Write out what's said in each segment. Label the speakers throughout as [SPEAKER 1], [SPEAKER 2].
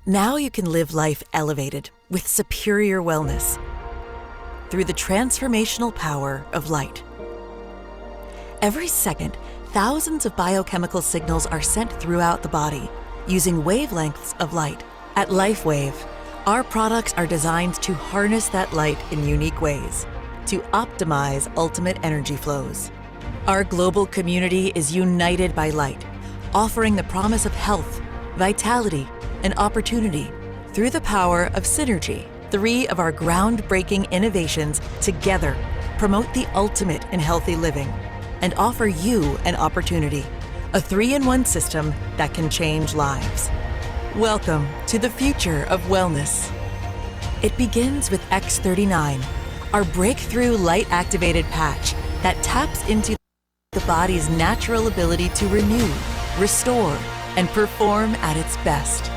[SPEAKER 1] Now you can live life elevated with superior wellness through the transformational power of light. Every second, thousands of biochemical signals are sent throughout the body using wavelengths of light. At LIFEWAVE, our products are designed to harness that light in unique ways to optimize ultimate energy flows. Our global community is united by light, offering the promise of health, vitality, and opportunity through the power of synergy. 3 of our groundbreaking innovations together promote the ultimate in healthy living and offer you an opportunity, a 3-in-1 system that can change lives. Welcome to the future of wellness. It begins with X39, our breakthrough light-activated patch that taps into the body's natural ability to renew, restore, and perform at its best.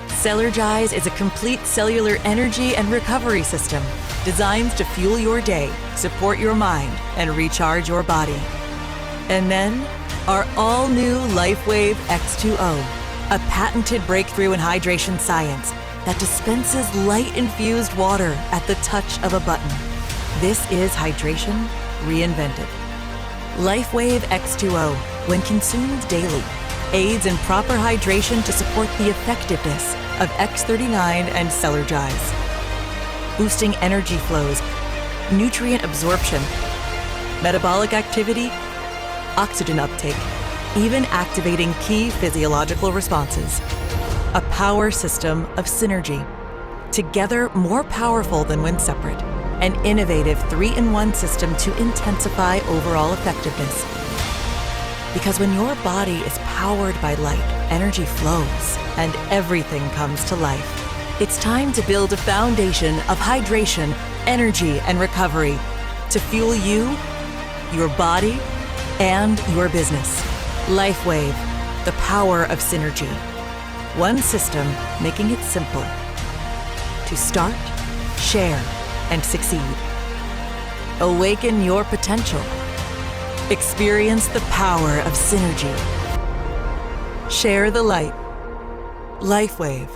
[SPEAKER 1] Cellergize is a complete cellular energy and recovery system designed to fuel your day, support your mind, and recharge your body. And then, our all-new LIFEWAVE X2O, a patented breakthrough in hydration science that dispenses light-infused water at the touch of a button. This is hydration reinvented. LIFEWAVE X2O, when consumed daily, aids in proper hydration to support the effectiveness of X39 and Cellergize, boosting energy flows, nutrient absorption, metabolic activity, oxygen uptake, even activating key physiological responses. A power system of synergy, together more powerful than when separate, an innovative 3-in-1 system to intensify overall effectiveness. Because when your body is powered by light, energy flows and everything comes to life. It's time to build a foundation of hydration, energy, and recovery to fuel you, your body, and your business. LIFEWAVE, the power of synergy. One system making it simple to start, share, and succeed. Awaken your potential. Experience the power of synergy. Share the light. LIFEWAVE.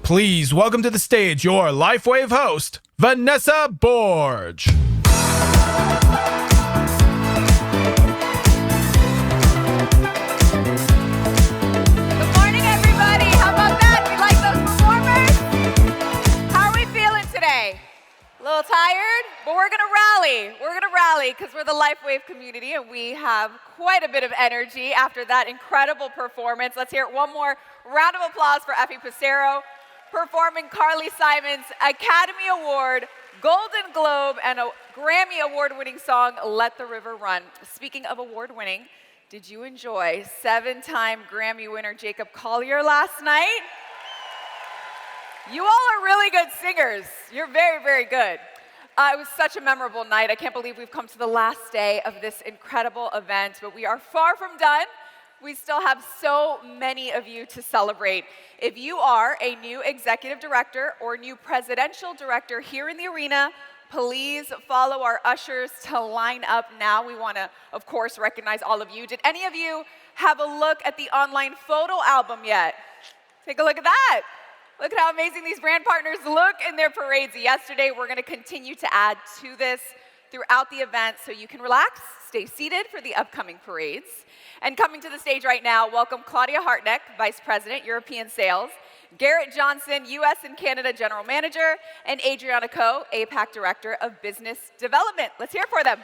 [SPEAKER 2] Please welcome to the stage your LifeWave host, Vanessa Borge.
[SPEAKER 3] Good morning, everybody. How about that? We like those performers? How are we feeling today? A little tired? But we're going to rally. We're going to rally because we're the LifeWave community and we have quite a bit of energy after that incredible performance. Let's hear it one more round of applause for Effie Passero, performing Carly Simon's Academy Award, Golden Globe, and a Grammy Award-winning song, Let the River Run. Speaking of award-winning, did you enjoy 7-time Grammy winner Jacob Collier last night? You all are really good singers. You're very, very good. It was such a memorable night. I can't believe we've come to the last day of this incredible event, but we are far from done. We still have so many of you to celebrate. If you are a new executive director or new presidential director here in the arena, please follow our ushers to line up now. We want to, of course, recognize all of you. Did any of you have a look at the online photo album yet? Take a look at that. Look at how amazing these brand partners look in their parades yesterday. We're going to continue to add to this throughout the event so you can relax, stay seated for the upcoming parades. And coming to the stage right now, welcome Claudia Hartneck, Vice President, European Sales, Garrett Johnson, US and Canada General Manager, and Adriana Ko, APAC Director of Business Development. Let's hear it for them.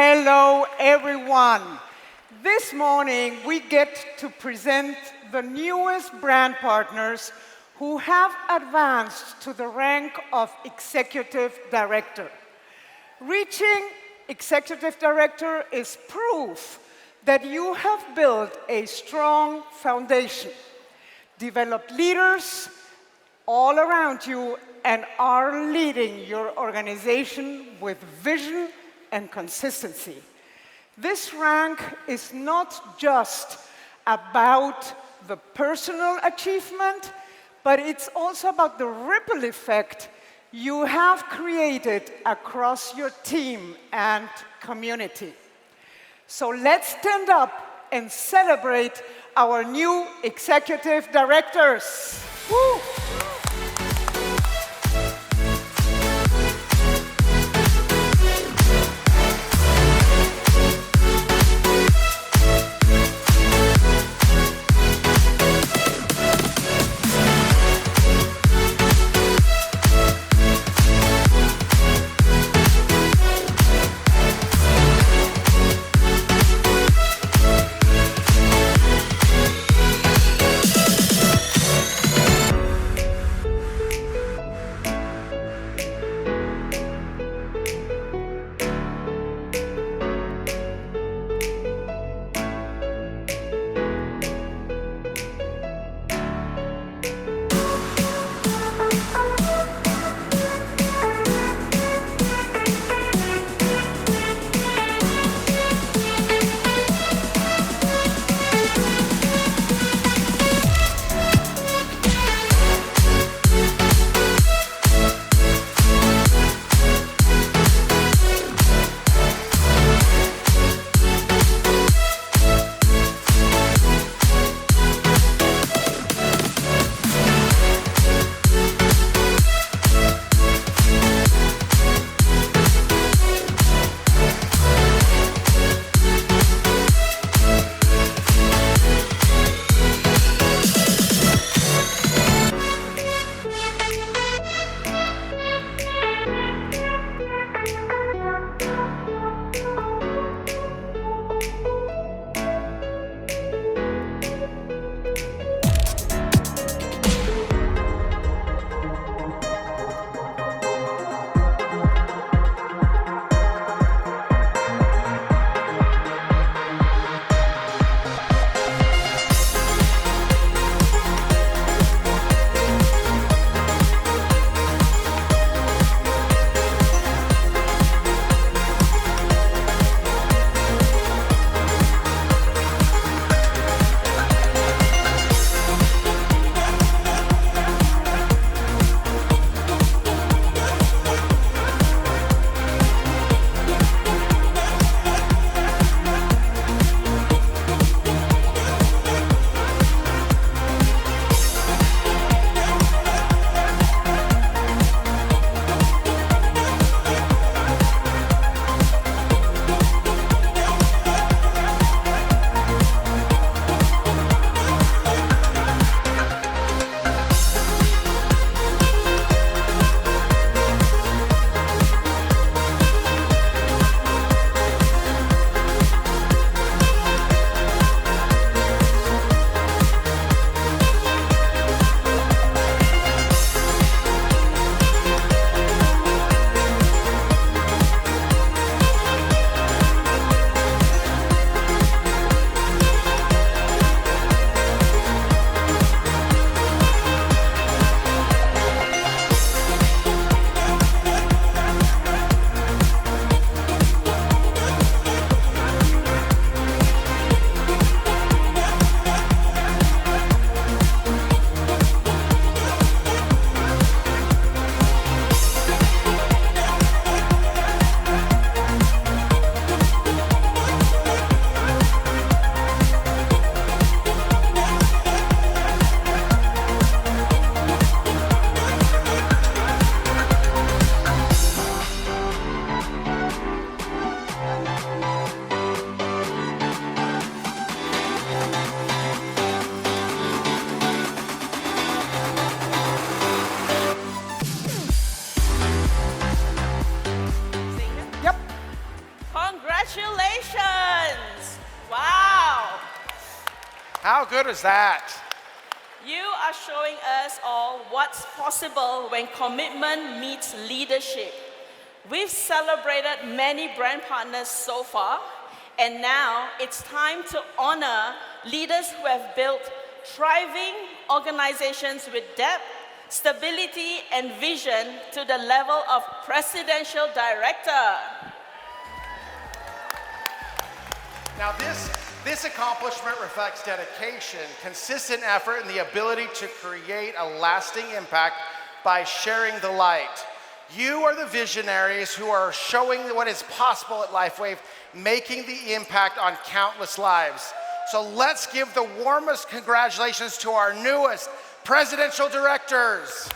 [SPEAKER 4] Hello, everyone. This morning, we get to present the newest brand partners who have advanced to the rank of Executive Director. Reaching Executive Director is proof that you have built a strong foundation, developed leaders all around you, and are leading your organization with vision and consistency. This rank is not just about the personal achievement, but it's also about the ripple effect you have created across your team and community. So let's stand up and celebrate our new executive directors. Woo!
[SPEAKER 5] How good is that?
[SPEAKER 6] You are showing us all what's possible when commitment meets leadership. We've celebrated many brand partners so far, and now it's time to honor leaders who have built thriving organizations with depth, stability, and vision to the level of presidential director.
[SPEAKER 5] Now this accomplishment reflects dedication, consistent effort, and the ability to create a lasting impact by sharing the light. You are the visionaries who are showing what is possible at LifeWave, making the impact on countless lives. So let's give the warmest congratulations to our newest presidential directors.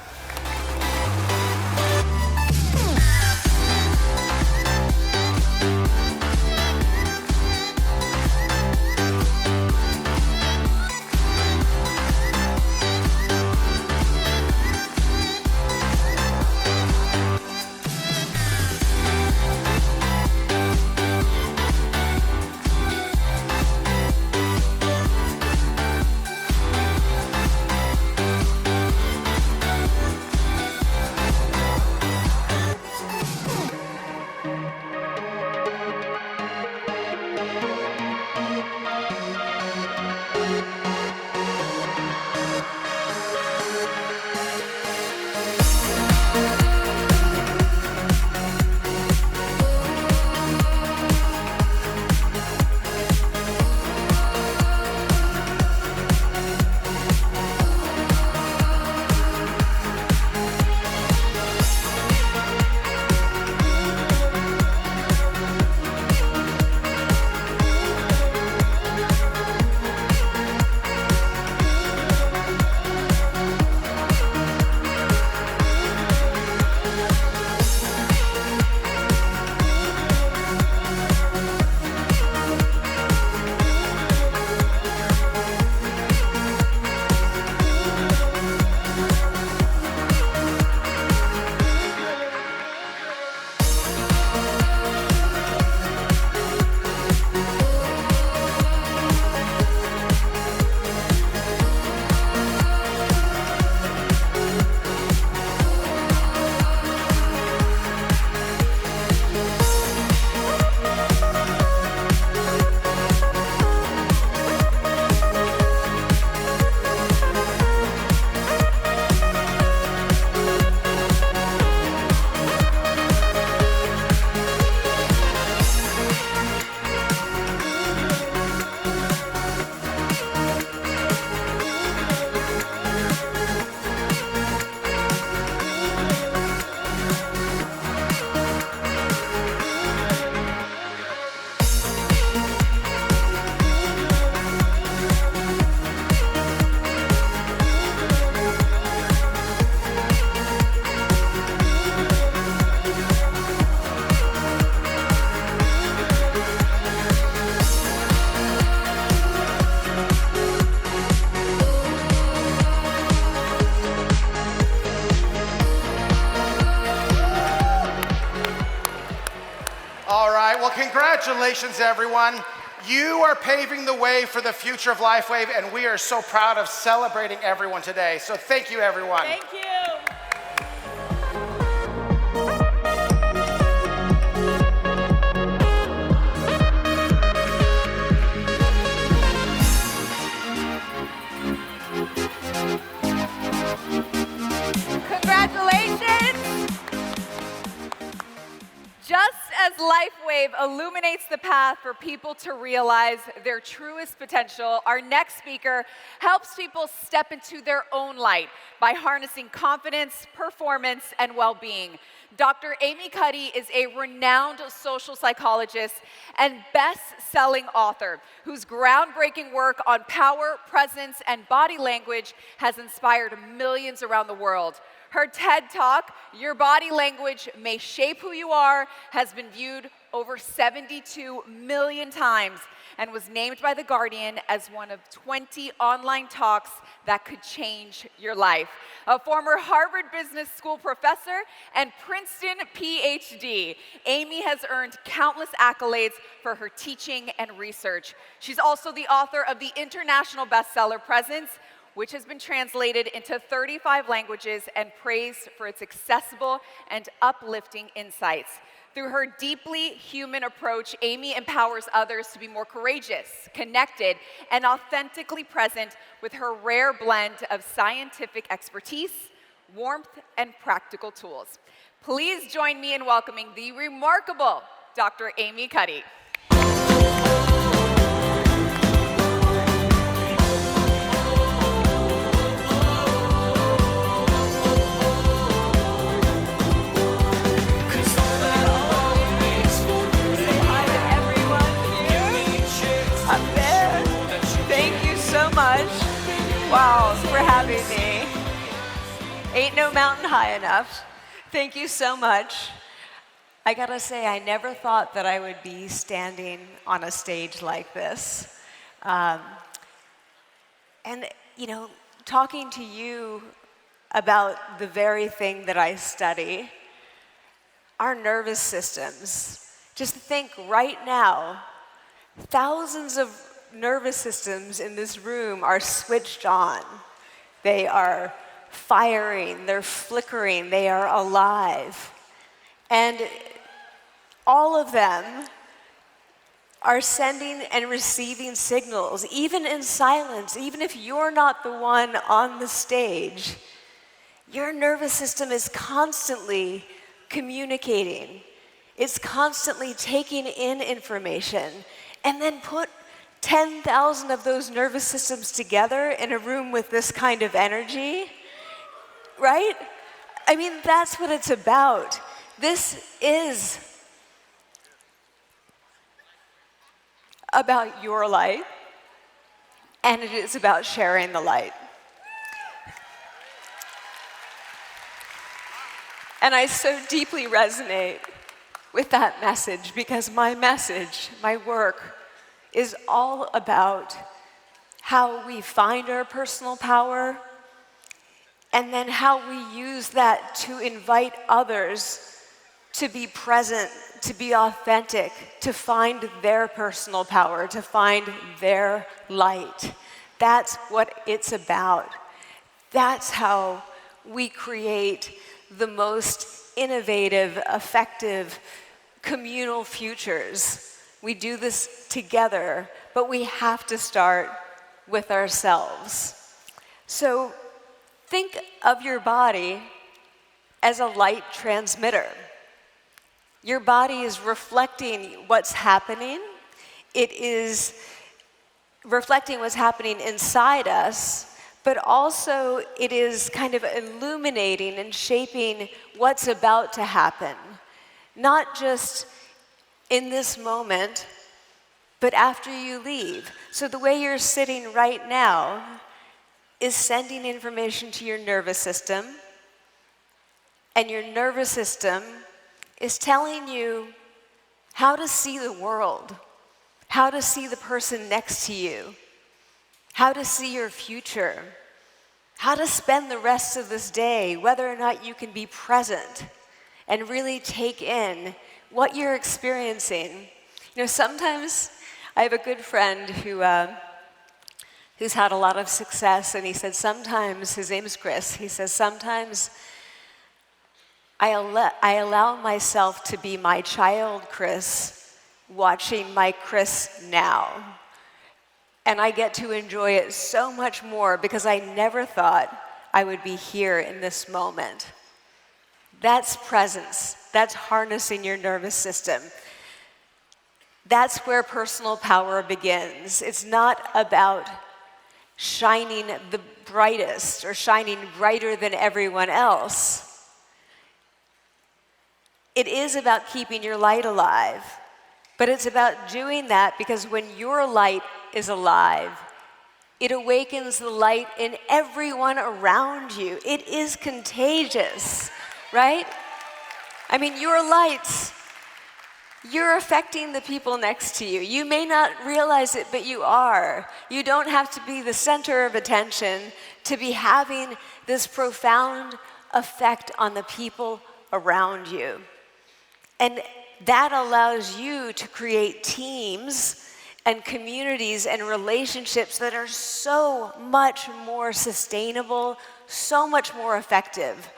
[SPEAKER 5] Well, congratulations, everyone. You are paving the way for the future of LifeWave, and we are so proud of celebrating everyone today. So thank you, everyone.
[SPEAKER 6] Thank you.
[SPEAKER 3] Congratulations! Just as LifeWave illuminates the path for people to realize their truest potential, our next speaker helps people step into their own light by harnessing confidence, performance, and well-being. Dr. Amy Cuddy is a renowned social psychologist and best-selling author whose groundbreaking work on power, presence, and body language has inspired millions around the world. Her TED Talk, Your Body Language May Shape Who You Are, has been viewed over 72 million times and was named by The Guardian as one of 20 online talks that could change your life. A former Harvard Business School professor and Princeton PhD, Amy has earned countless accolades for her teaching and research. She's also the author of the international bestseller Presence, which has been translated into 35 languages and praised for its accessible and uplifting insights. Through her deeply human approach, Amy empowers others to be more courageous, connected, and authentically present with her rare blend of scientific expertise, warmth, and practical tools. Please join me in welcoming the remarkable Dr. Amy Cuddy.
[SPEAKER 7] Wow, for having me. Ain't no mountain high enough. Thank you so much. I gotta say, I never thought that I would be standing on a stage like this. And, you know, talking to you about the very thing that I study, our nervous systems. Just think right now, thousands of nervous systems in this room are switched on. They are firing, they're flickering, they are alive. And all of them are sending and receiving signals, even in silence, even if you're not the one on the stage. Your nervous system is constantly communicating. It's constantly taking in information and then put 10,000 of those nervous systems together in a room with this kind of energy, right? I mean, that's what it's about. This is about your light, and it is about sharing the light. And I so deeply resonate with that message because my message, my work, is all about how we find our personal power and then how we use that to invite others to be present, to be authentic, to find their personal power, to find their light. That's what it's about. That's how we create the most innovative, effective, communal futures. We do this together, but we have to start with ourselves. So think of your body as a light transmitter. Your body is reflecting what's happening. It is reflecting what's happening inside us, but also it is kind of illuminating and shaping what's about to happen. Not just in this moment, but after you leave. So the way you're sitting right now is sending information to your nervous system, and your nervous system is telling you how to see the world, how to see the person next to you, how to see your future, how to spend the rest of this day, whether or not you can be present and really take in what you're experiencing. You know, sometimes I have a good friend who's had a lot of success, and he said sometimes, his name's Chris, he says sometimes I allow myself to be my child Chris, watching my Chris now. And I get to enjoy it so much more because I never thought I would be here in this moment. That's presence. That's harnessing your nervous system. That's where personal power begins. It's not about shining the brightest or shining brighter than everyone else. It is about keeping your light alive, but it's about doing that because when your light is alive, It awakens the light in everyone around you. It is contagious, right? I mean, your lights, you're affecting the people next to you. You may not realize it, but you are. You don't have to be the center of attention to be having this profound effect on the people around you. And that allows you to create teams and communities and relationships that are so much more sustainable, so much more effective.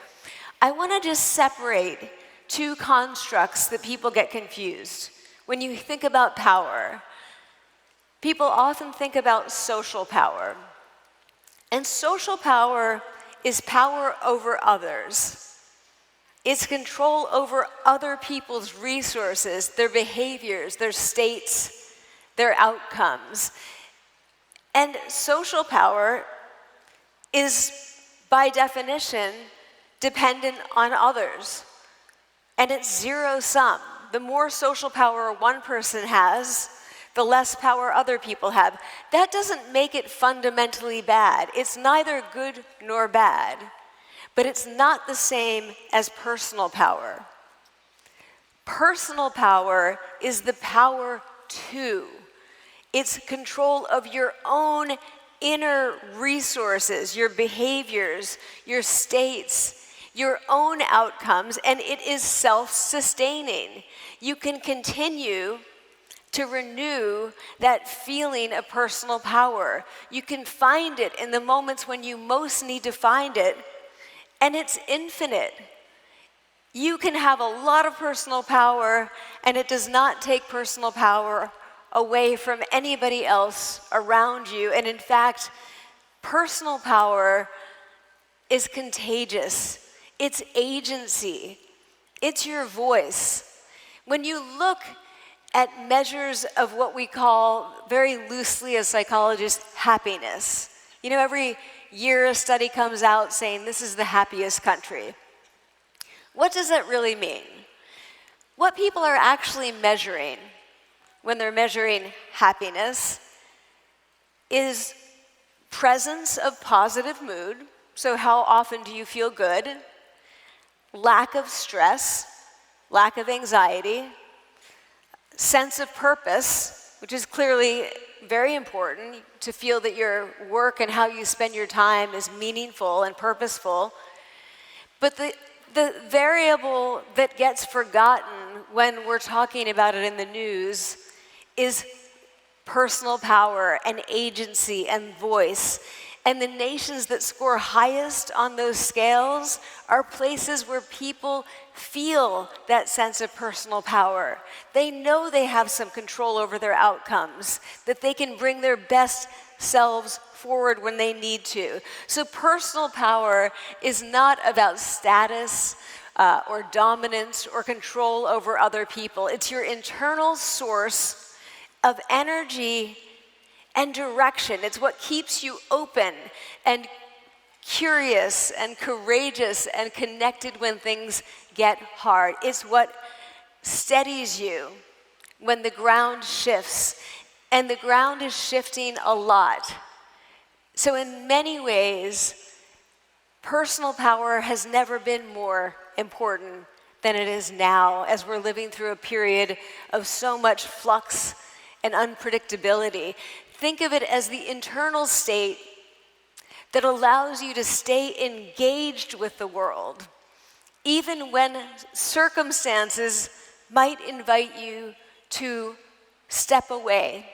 [SPEAKER 7] I want to just separate two constructs that people get confused. When you think about power, people often think about social power. And social power is power over others. It's control over other people's resources, their behaviors, their states, their outcomes. And social power is, by definition, dependent on others. And it's zero sum. The more social power one person has, the less power other people have. That doesn't make it fundamentally bad. It's neither good nor bad. But it's not the same as personal power. Personal power is the power to. It's control of your own inner resources, your behaviors, your states, your own outcomes, and it is self-sustaining. You can continue to renew that feeling of personal power. You can find it in the moments when you most need to find it, and it's infinite. You can have a lot of personal power, and it does not take personal power away from anybody else around you. And in fact, personal power is contagious. It's agency. It's your voice. When you look at measures of what we call, very loosely as psychologists, happiness. You know, every year a study comes out saying this is the happiest country. What does that really mean? What people are actually measuring when they're measuring happiness is presence of positive mood. So how often do you feel good? Lack of stress, lack of anxiety, sense of purpose, which is clearly very important to feel that your work and how you spend your time is meaningful and purposeful. But the variable that gets forgotten when we're talking about it in the news is personal power and agency and voice. And the nations that score highest on those scales are places where people feel that sense of personal power. They know they have some control over their outcomes, that they can bring their best selves forward when they need to. So personal power is not about status or dominance or control over other people. It's your internal source of energy and direction. It's what keeps you open and curious and courageous and connected when things get hard. It's what steadies you when the ground shifts. And the ground is shifting a lot. So in many ways, personal power has never been more important than it is now, as we're living through a period of so much flux and unpredictability. Think of it as the internal state that allows you to stay engaged with the world, even when circumstances might invite you to step away,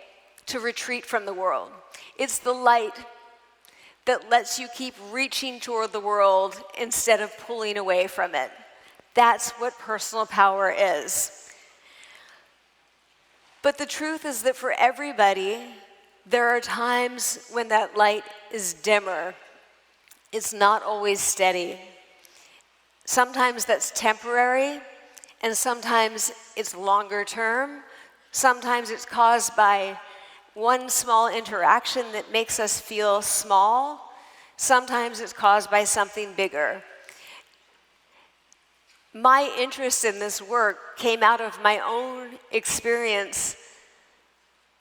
[SPEAKER 7] to retreat from the world. It's the light that lets you keep reaching toward the world instead of pulling away from it. That's what personal power is. But the truth is that for everybody, there are times when that light is dimmer. It's not always steady. Sometimes that's temporary, and sometimes it's longer term. Sometimes it's caused by one small interaction that makes us feel small. Sometimes it's caused by something bigger. My interest in this work came out of my own experience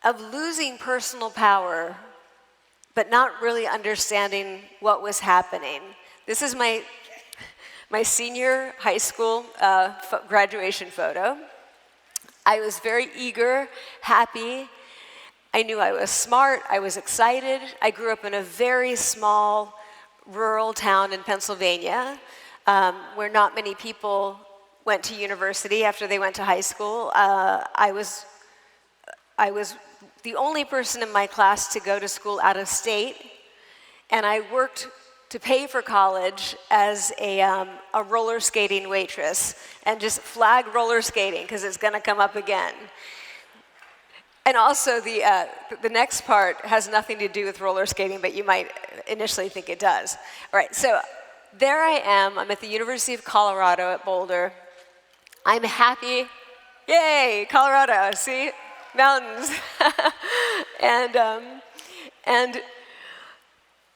[SPEAKER 7] of losing personal power but not really understanding what was happening. This is my senior high school graduation photo. I was very eager, happy. I knew I was smart, I was excited. I grew up in a very small rural town in Pennsylvania, where not many people went to university after they went to high school. I was the only person in my class to go to school out of state, and I worked to pay for college as a roller skating waitress, and just flag roller skating because it's going to come up again. And also the next part has nothing to do with roller skating, but you might initially think it does. All right, so there I am. I'm at the University of Colorado at Boulder. I'm happy. Yay, Colorado, see? Mountains. and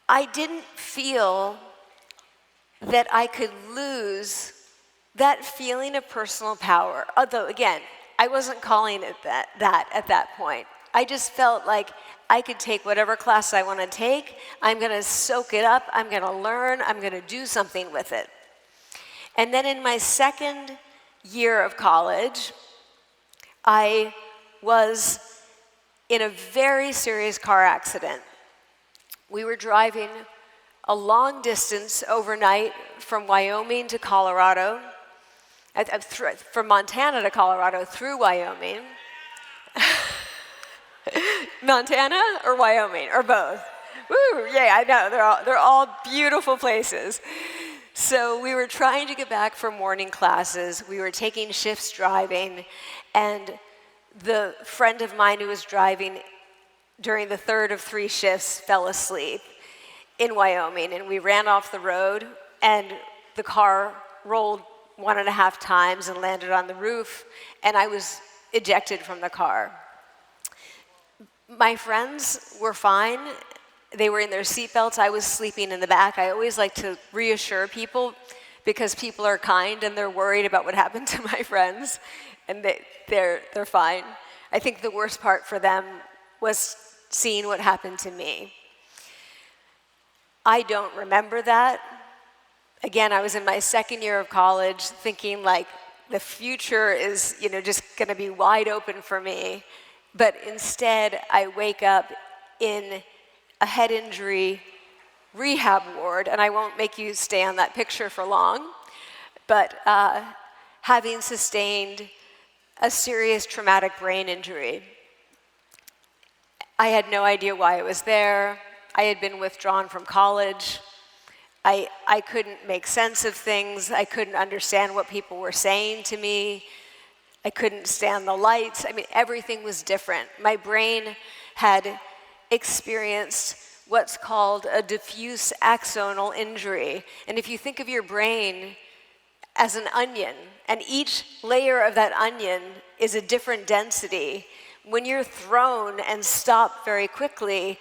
[SPEAKER 7] I didn't feel that I could lose that feeling of personal power. Although, again, I wasn't calling it that at that point. I just felt like I could take whatever class I want to take. I'm going to soak it up. I'm going to learn. I'm going to do something with it. And then in my second year of college, I was in a very serious car accident. We were driving a long distance overnight from Wyoming to Colorado, from Montana to Colorado through Wyoming. Montana or Wyoming or both? Woo, yeah, I know, they're all beautiful places. So we were trying to get back from morning classes. We were taking shifts driving, and the friend of mine who was driving during the third of 3 shifts fell asleep in Wyoming, and we ran off the road, and the car rolled 1.5 times and landed on the roof, and I was ejected from the car. My friends were fine. They were in their seatbelts. I was sleeping in the back. I always like to reassure people because people are kind and they're worried about what happened to my friends, and they're fine. I think the worst part for them was seeing what happened to me. I don't remember that. Again, I was in my second year of college thinking like the future is, just going to be wide open for me. But instead, I wake up in a head injury rehab ward, and I won't make you stay on that picture for long, but having sustained a serious traumatic brain injury. I had no idea why I was there. I had been withdrawn from college. I couldn't make sense of things. I couldn't understand what people were saying to me. I couldn't stand the lights. I mean, everything was different. My brain had experienced what's called a diffuse axonal injury. And if you think of your brain as an onion, and each layer of that onion is a different density, when you're thrown and stopped very quickly,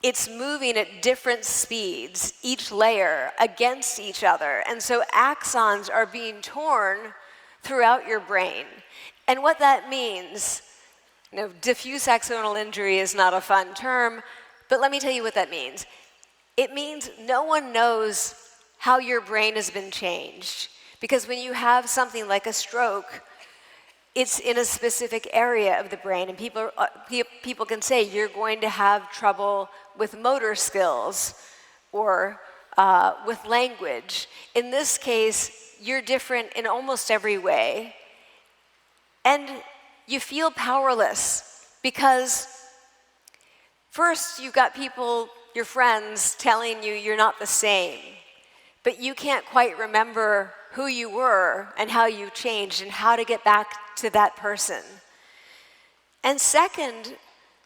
[SPEAKER 7] it's moving at different speeds, each layer against each other. And so axons are being torn throughout your brain. And what that means, diffuse axonal injury is not a fun term, but let me tell you what that means. It means no one knows how your brain has been changed. Because when you have something like a stroke, it's in a specific area of the brain, and people can say you're going to have trouble with motor skills or with language. In this case, you're different in almost every way. And you feel powerless because first you've got people, your friends, telling you you're not the same, but you can't quite remember who you were and how you changed and how to get back to that person. And second,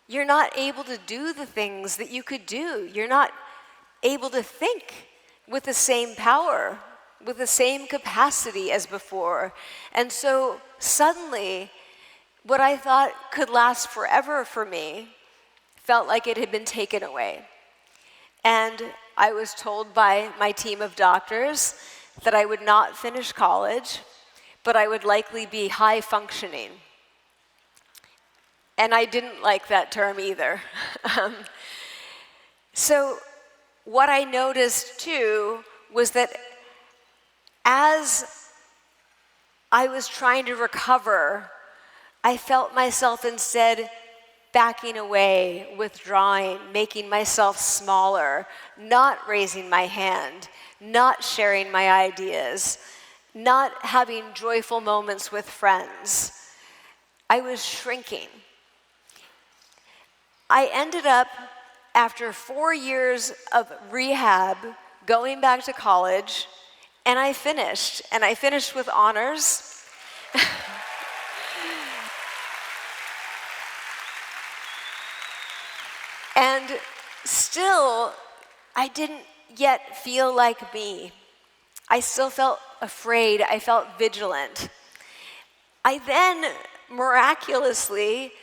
[SPEAKER 7] you're not able to do the things that you could do. You're not able to think with the same power, with the same capacity as before. And so suddenly, what I thought could last forever for me felt like it had been taken away. And I was told by my team of doctors that I would not finish college, but I would likely be high functioning. And I didn't like that term either. So what I noticed too was that as I was trying to recover, I felt myself instead backing away, withdrawing, making myself smaller, not raising my hand, not sharing my ideas, not having joyful moments with friends. I was shrinking. I ended up, after 4 years of rehab, going back to college, and I finished. And I finished with honors. And still, I didn't yet feel like me. I still felt afraid. I felt vigilant. I then miraculously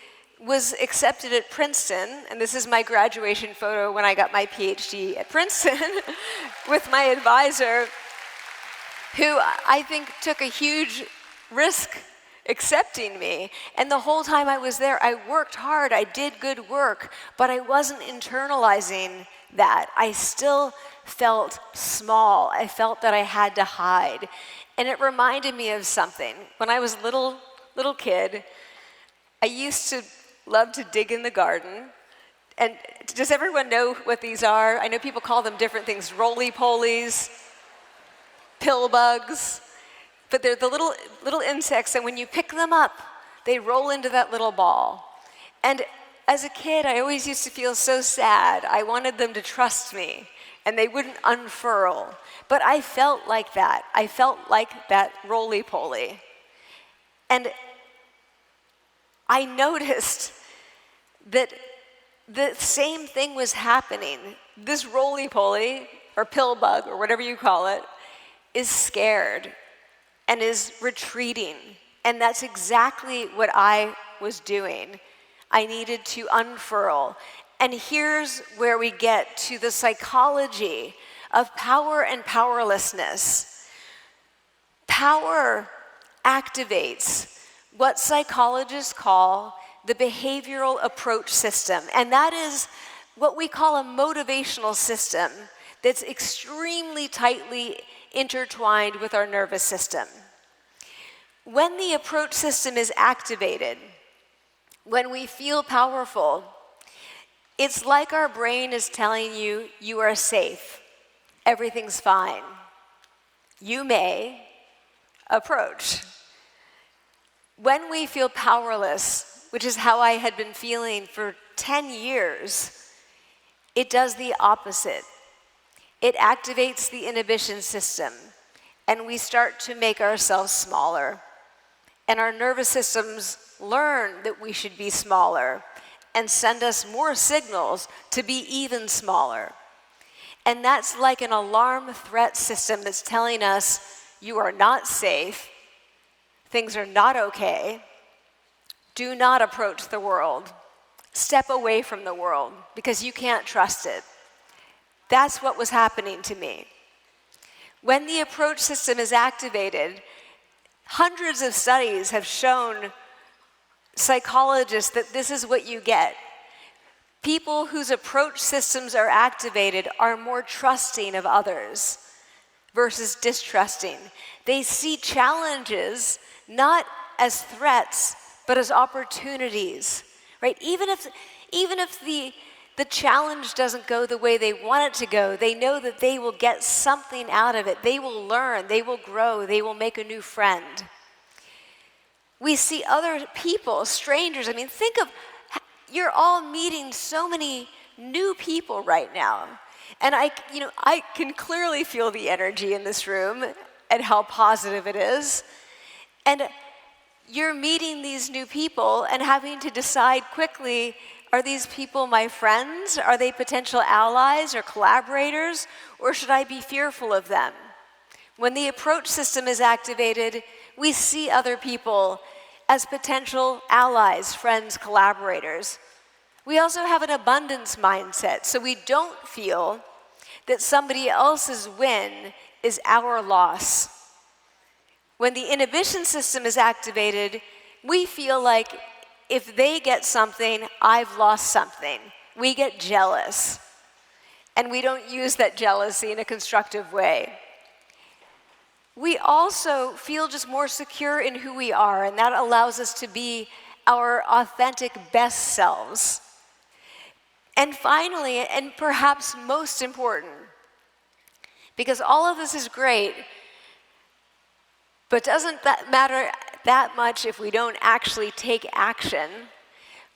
[SPEAKER 7] was accepted at Princeton, and this is my graduation photo when I got my PhD at Princeton with my advisor, who I think took a huge risk accepting me. And the whole time I was there, I worked hard, I did good work, but I wasn't internalizing that. I still felt small. I felt that I had to hide. And it reminded me of something. When I was a little kid, I used to love to dig in the garden. And does everyone know what these are? I know people call them different things, roly-polies, pill bugs. But they're the little insects, and when you pick them up, they roll into that little ball. And as a kid, I always used to feel so sad. I wanted them to trust me, and they wouldn't unfurl. But I felt like that. I felt like that roly-poly. And I noticed that the same thing was happening. This roly-poly, or pill bug, or whatever you call it, is scared and is retreating. And that's exactly what I was doing. I needed to unfurl. And here's where we get to the psychology of power and powerlessness. Power activates what psychologists call the behavioral approach system. And that is what we call a motivational system that's extremely tightly intertwined with our nervous system. When the approach system is activated, when we feel powerful, it's like our brain is telling you, you are safe, everything's fine. You may approach. When we feel powerless, which is how I had been feeling for 10 years, it does the opposite. It activates the inhibition system, and we start to make ourselves smaller. And our nervous systems learn that we should be smaller and send us more signals to be even smaller. And that's like an alarm threat system that's telling us, you are not safe, things are not okay, do not approach the world, step away from the world because you can't trust it. That's what was happening to me. When the approach system is activated, hundreds of studies have shown psychologists that this is what you get. People whose approach systems are activated are more trusting of others versus distrusting. They see challenges not as threats, but as opportunities, right? Even if the challenge doesn't go the way they want it to go, they know that they will get something out of it. They will learn, they will grow, they will make a new friend. We see other people, strangers. I mean, think of, you're all meeting so many new people right now. And I can clearly feel the energy in this room and how positive it is. And you're meeting these new people and having to decide quickly, are these people my friends? Are they potential allies or collaborators? Or should I be fearful of them? When the approach system is activated, we see other people as potential allies, friends, collaborators. We also have an abundance mindset, so we don't feel that somebody else's win is our loss. When the inhibition system is activated, we feel like if they get something, I've lost something. We get jealous. and we don't use that jealousy in a constructive way. We also feel just more secure in who we are, and that allows us to be our authentic best selves. And finally, and perhaps most important, because all of this is great, but doesn't that matter that much if we don't actually take action?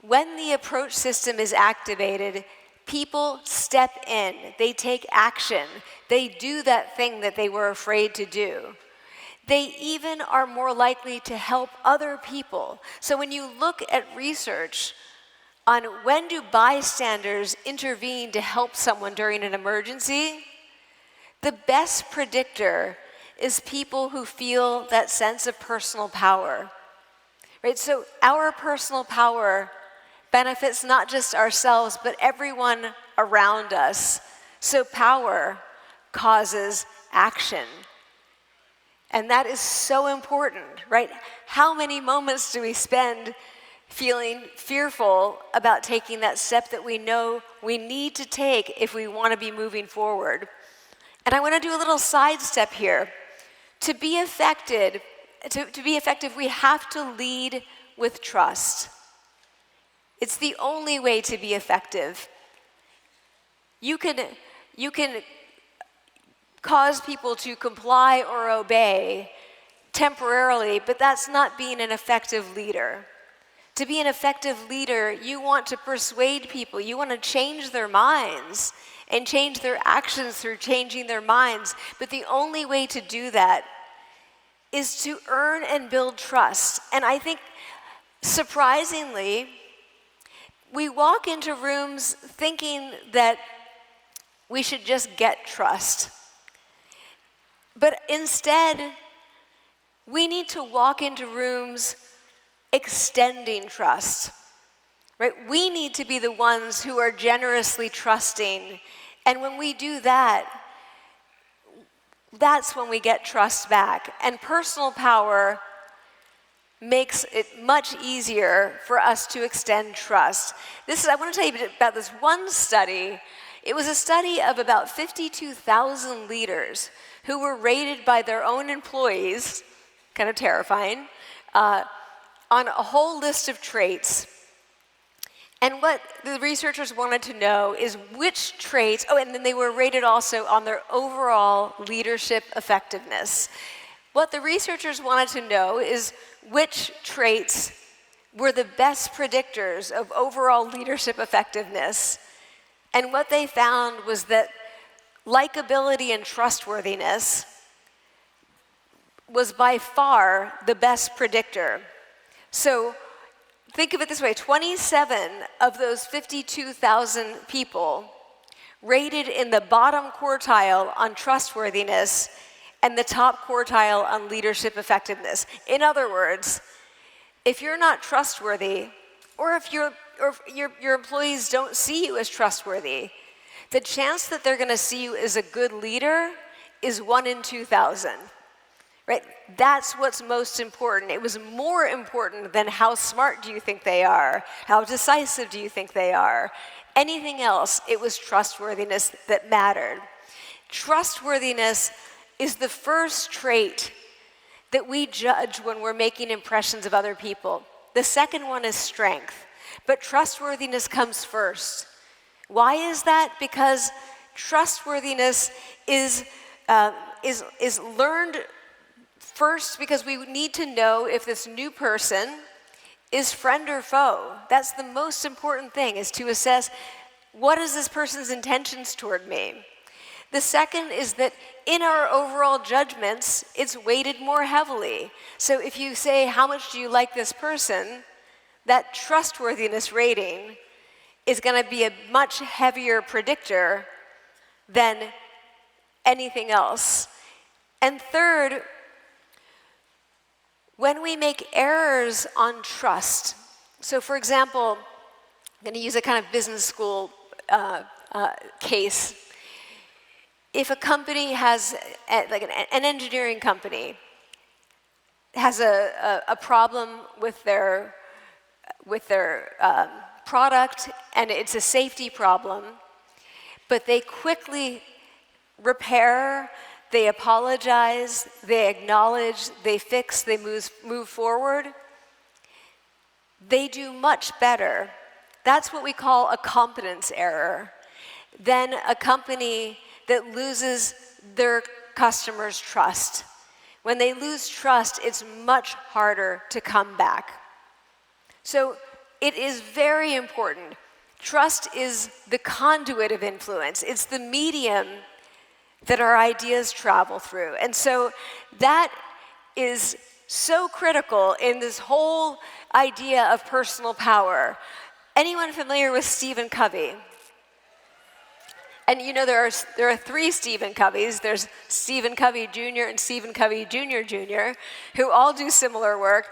[SPEAKER 7] When the approach system is activated, people step in, they take action, they do that thing that they were afraid to do. They even are more likely to help other people. So when you look at research on when do bystanders intervene to help someone during an emergency, the best predictor is people who feel that sense of personal power. Right? So our personal power benefits not just ourselves, but everyone around us. So power causes action. And that is so important, right? How many moments do we spend feeling fearful about taking that step that we know we need to take if we want to be moving forward? And I want to do a little sidestep here. To be effective, we have to lead with trust. It's the only way to be effective. You can cause people to comply or obey temporarily, but that's not being an effective leader. To be an effective leader, you want to persuade people, you want to change their minds and change their actions through changing their minds. But the only way to do that is to earn and build trust. And I think, surprisingly, we walk into rooms thinking that we should just get trust. But instead, we need to walk into rooms extending trust. Right? We need to be the ones who are generously trusting. And when we do that, that's when we get trust back. And personal power makes it much easier for us to extend trust. I want to tell you about this one study. It was a study of about 52,000 leaders who were rated by their own employees, kind of terrifying, on a whole list of traits. And what the researchers wanted to know is which traits, and then they were rated also on their overall leadership effectiveness. What the researchers wanted to know is which traits were the best predictors of overall leadership effectiveness. And what they found was that likability and trustworthiness was by far the best predictor. So think of it this way, 27 of those 52,000 people rated in the bottom quartile on trustworthiness and the top quartile on leadership effectiveness. In other words, if you're not trustworthy, or if your employees don't see you as trustworthy, the chance that they're going to see you as a good leader is 1 in 2,000. Right? That's what's most important. It was more important than how smart do you think they are, how decisive do you think they are. Anything else, it was trustworthiness that mattered. Trustworthiness is the first trait that we judge when we're making impressions of other people. The second one is strength, but trustworthiness comes first. Why is that? Because trustworthiness is learned first because we need to know if this new person is friend or foe. That's the most important thing, is to assess what is this person's intentions toward me. The second is that in our overall judgments, it's weighted more heavily. So if you say, how much do you like this person, that trustworthiness rating is going to be a much heavier predictor than anything else. And third, when we make errors on trust, so for example, I'm going to use a kind of business school case. If a company has, like an engineering company, has a problem with their product and it's a safety problem, but they quickly repair, they apologize, they acknowledge, they fix, they move forward. They do much better. That's what we call a competence error than a company that loses their customers' trust. When they lose trust, it's much harder to come back. So it is very important. Trust is the conduit of influence. It's the medium that our ideas travel through. And so that is so critical in this whole idea of personal power. Anyone familiar with Stephen Covey? And you know there are three Stephen Coveys. There's Stephen Covey Jr. and Stephen Covey Jr., who all do similar work.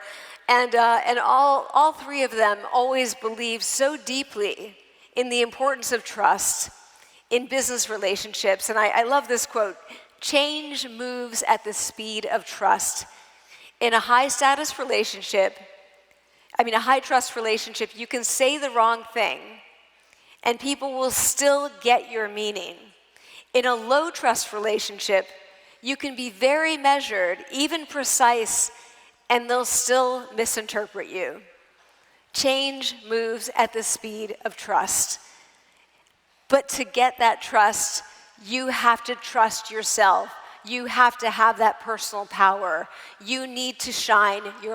[SPEAKER 7] And all three of them always believe so deeply in the importance of trust in business relationships. And I love this quote: change moves at the speed of trust. In a high-status relationship, a high-trust relationship, you can say the wrong thing, and people will still get your meaning. In a low-trust relationship, you can be very measured, even precise, and they'll still misinterpret you. Change moves at the speed of trust. But to get that trust, you have to trust yourself. You have to have that personal power. You need to shine your